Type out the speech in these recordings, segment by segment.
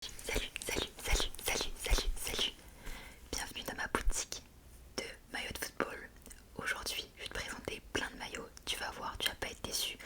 Salut. Bienvenue dans ma boutique de maillots de football. Aujourd'hui, je vais te présenter plein de maillots. Tu vas voir, tu vas pas être déçu.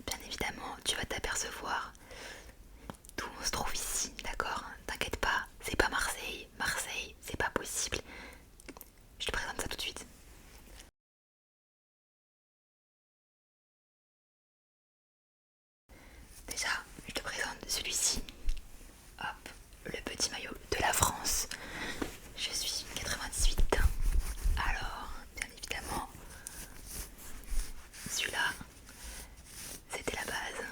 Bien évidemment, tu vas t'apercevoir d'où on se trouve ici, d'accord? T'inquiète pas, c'est pas Marseille. Marseille, c'est pas possible. Je te présente ça tout de suite. Déjà, je te présente celui-ci. Hop, le petit maillot de la France. Je suis 98. Alors, bien évidemment, celui-là, c'était la base.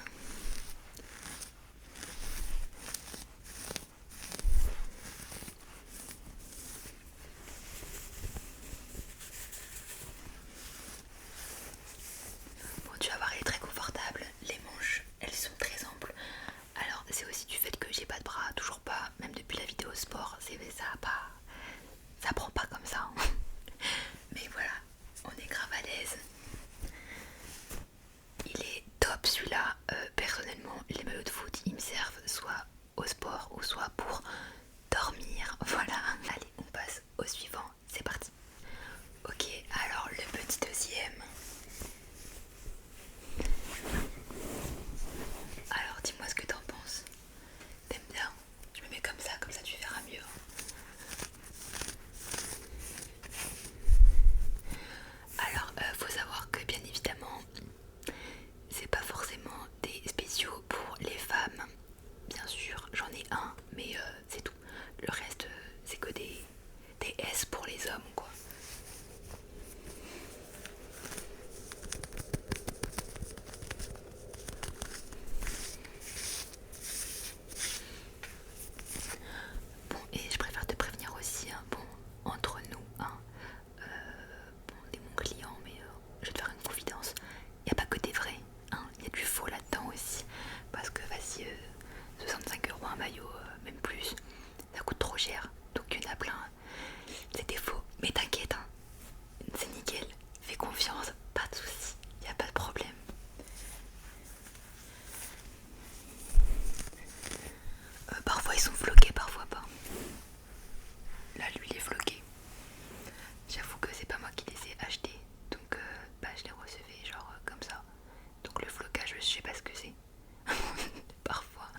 Bon, tu vas voir, elle est très confortable. Les manches, elles sont très amples. Alors, c'est aussi du fait que j'ai pas de bras, toujours pas, même depuis la vidéo sport. C'est ça, pas, ça prend pas comme ça. Mais voilà, on est grave à l'aise. Il est top celui-là. Personnellement, les maillots de foot, ils me servent soit au sport ou soit pour dormir. Voilà, allez, on passe au suivant. C'est parti. Ok, alors le petit deuxième. Alors dis-moi ce que t'en penses. T'aimes bien? Je me mets comme ça tu verras mieux. Alors faut savoir que bien évidemment c'est pas forcément des spéciaux pour les femmes. Bien sûr j'en ai un mais c'est tout. Le reste c'est que des S pour les hommes quoi. Bon, et je préfère te prévenir aussi, hein, bon, entre nous, hein, bon, t'es mon client, mais je vais te faire une confidence. Il n'y a pas que des vrais, hein, il y a du faux là-dedans aussi. Parce que, vas-y, 65 € un maillot, même plus, ça coûte trop cher. Donc il y en a plein, c'est des faux. Mais t'inquiète, hein, c'est nickel, fais confiance, pas de soucis, il n'y a pas de problème. Parfois ils sont floqués, parfois pas. Là, lui, il est floqué. J'avoue que c'est pas moi qui les ai achetés, donc bah, je les recevais genre comme ça. Donc le flocage, je sais pas ce que c'est. Parfois.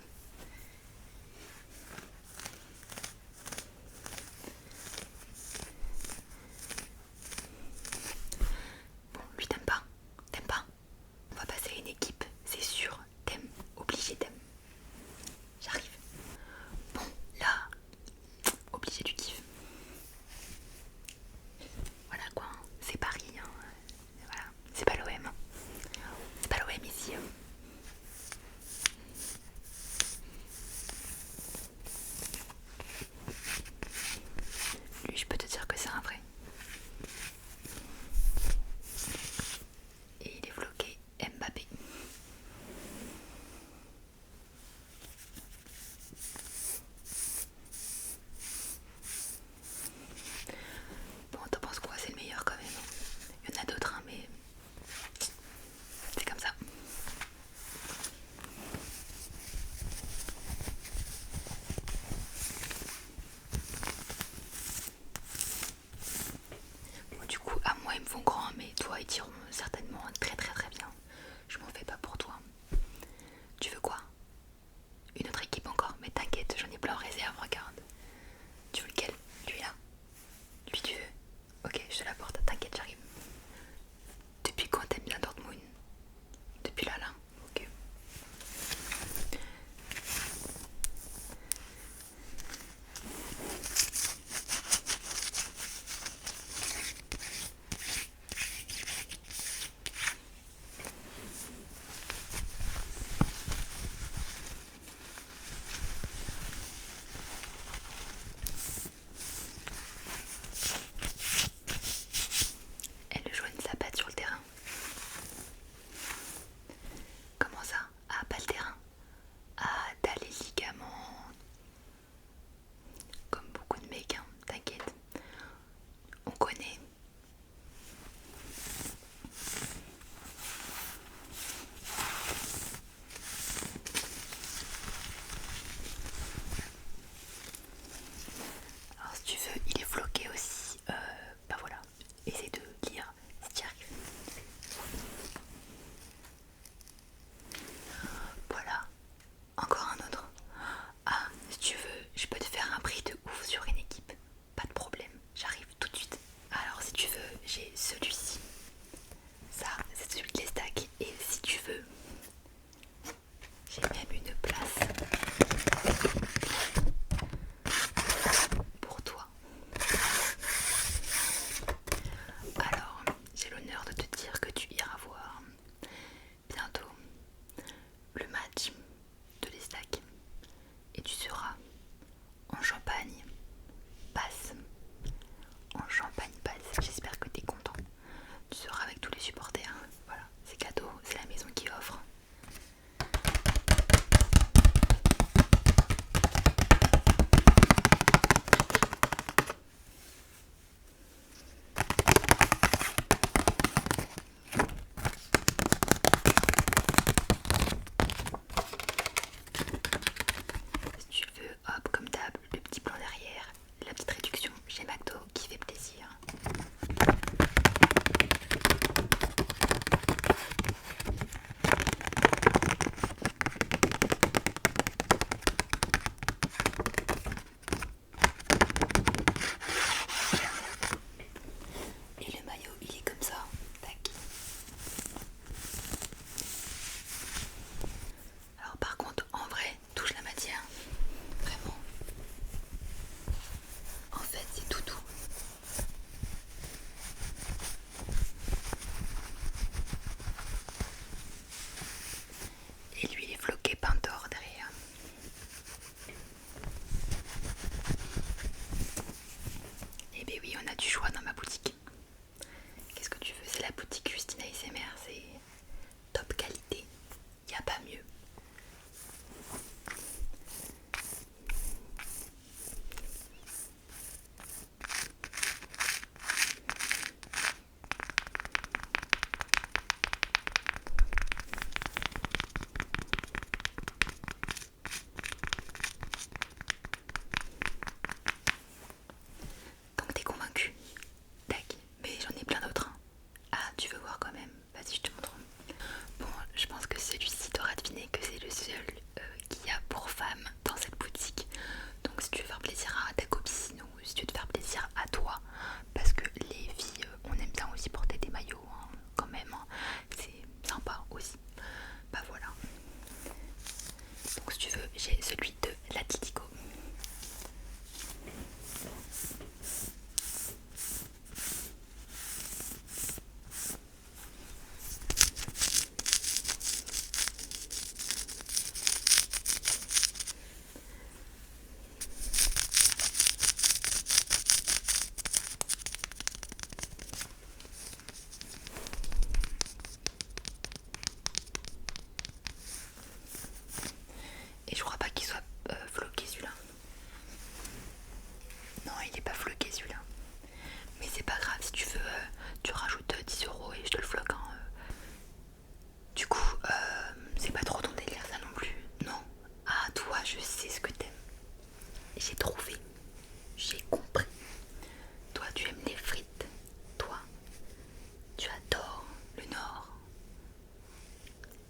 j'ai trouvé, j'ai compris. Toi, tu aimes les frites. Toi, tu adores le Nord.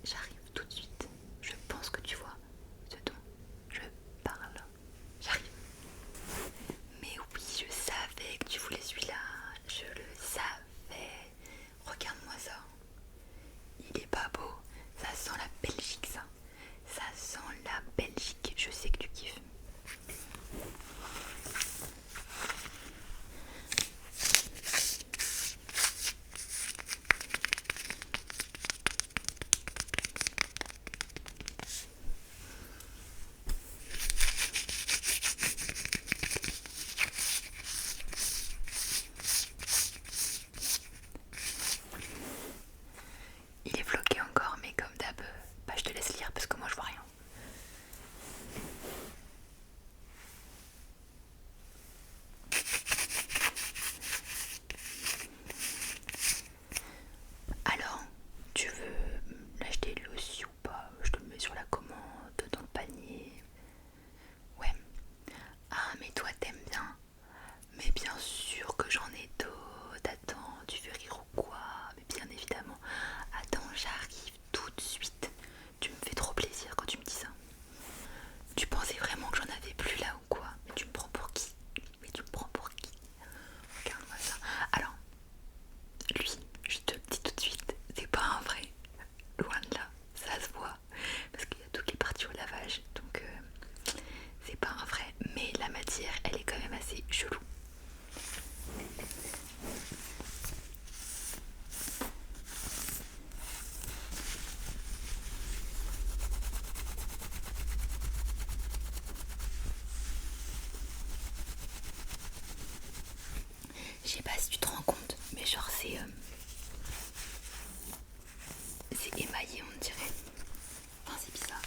J'arrive tout de suite. Je pense que tu vois ce dont je parle. J'arrive. Mais oui, je savais que tu voulais celui-là. Je le savais. Regarde-moi ça. Il est pas beau. Ça sent la Belgique, ça. Ça sent la Belgique. Je sais que tu kiffes. Il est floqué encore, mais comme d'hab, bah, je te laisse lire parce que moi je vois rien. Alors, tu veux l'acheter lui aussi ou pas? Je te le mets sur la commande, dans le panier. Ouais. Ah, mais toi t'aimes bien. Mais bien sûr que j'en ai d'autres. Attends, tu veux rire ou quoi? Mais bien évidemment. Attends, j'arrive tout de suite. Tu me fais trop plaisir quand tu me dis ça. Tu pensais vraiment que j'en avais plus là ou quoi? Mais tu me prends pour qui? Mais tu me prends pour qui? Regarde-moi ça. Alors, lui, je te le dis tout de suite, c'est pas un vrai. Loin de là, ça se voit. Parce qu'il y a toutes les parties au lavage. Donc, c'est pas un vrai. Mais la matière, elle est quand même assez chelou. Je sais pas si tu te rends compte, mais genre c'est émaillé on dirait. Enfin c'est bizarre.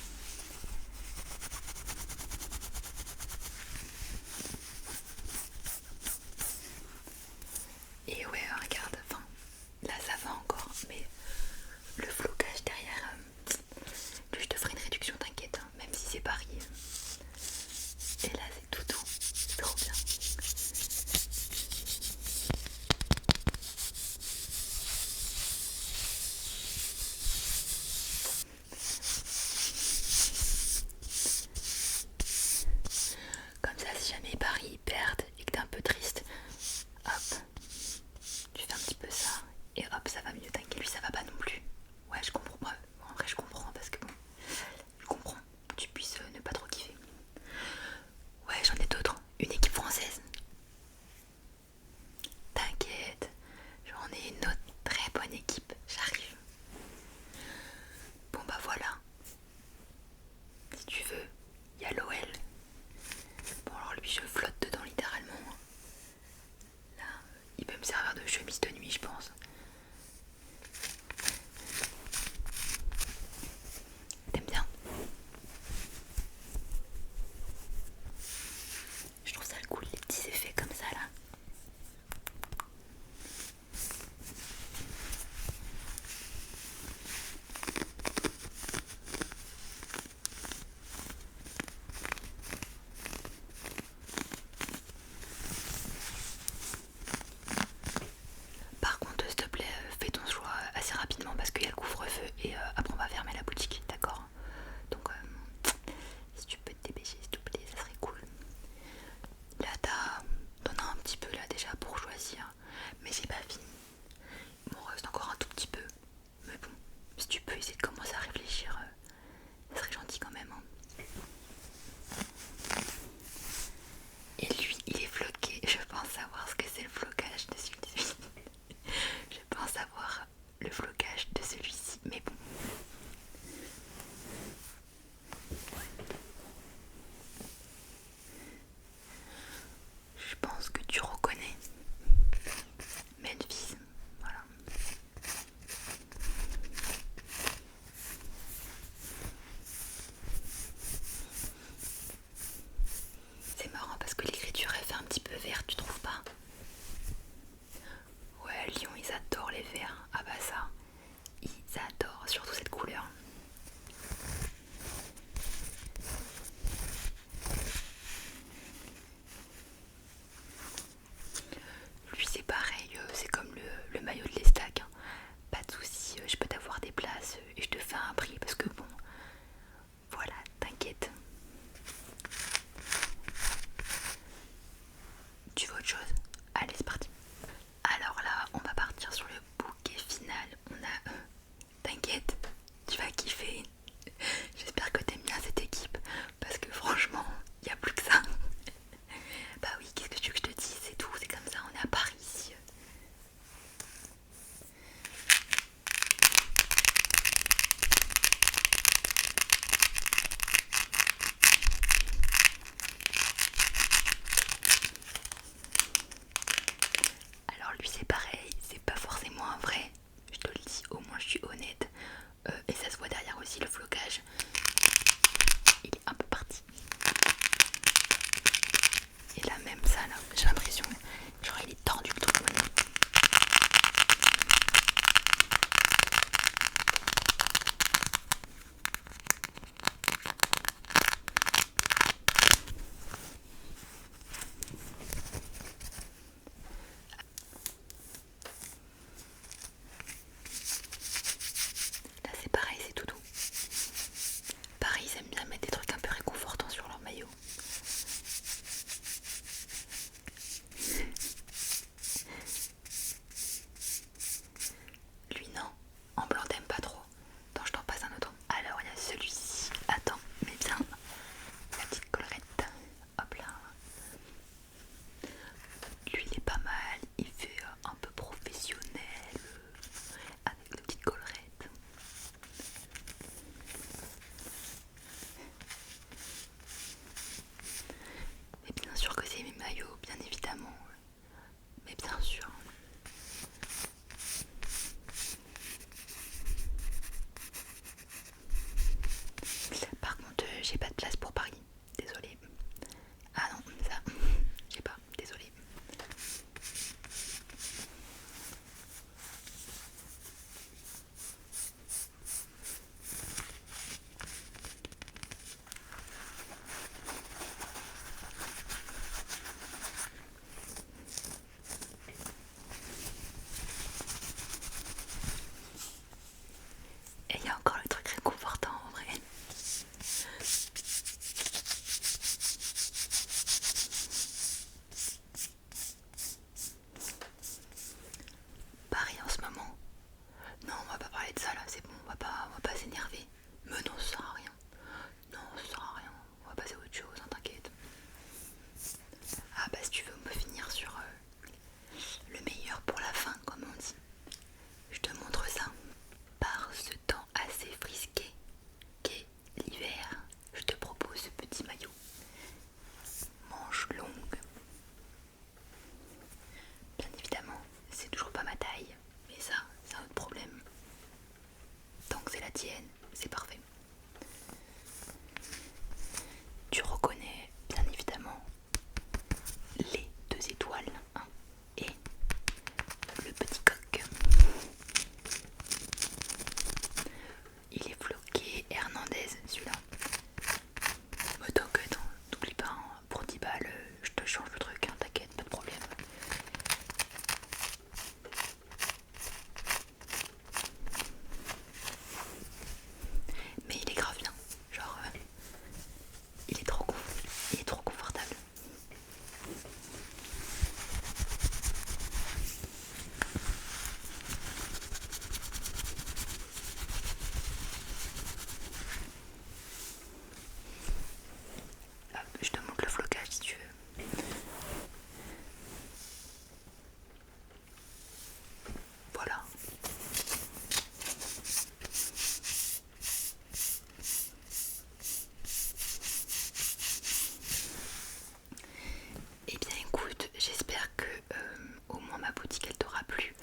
ma boutique elle t'aura plu.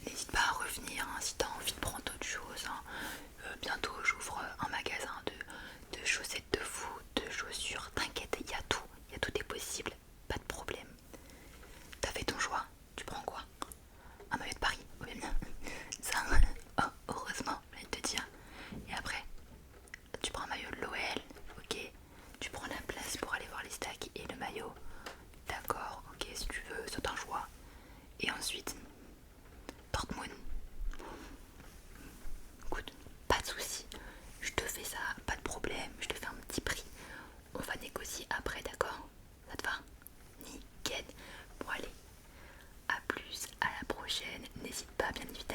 N'hésite pas à revenir hein, si tu as envie de prendre d'autres choses. Hein. Bientôt j'ouvre un magasin de chaussettes de foot, de chaussures. T'inquiète, il y a tout est possible, pas de problème. T'as fait ton choix, tu prends quoi? Un maillot de Paris, oui bien. Ça, oh, heureusement, je vais te dire. Et après, tu prends un maillot de l'OL, ok. Tu prends la place pour aller voir les stacks et le maillot. D'accord, ok, si tu veux, c'est un choix. Et ensuite, Dortmund. Écoute, pas de soucis. Je te fais ça, pas de problème. Je te fais un petit prix. On va négocier après, d'accord? Ça te va? Nickel. Bon allez, à plus, à la prochaine. N'hésite pas bien évidemment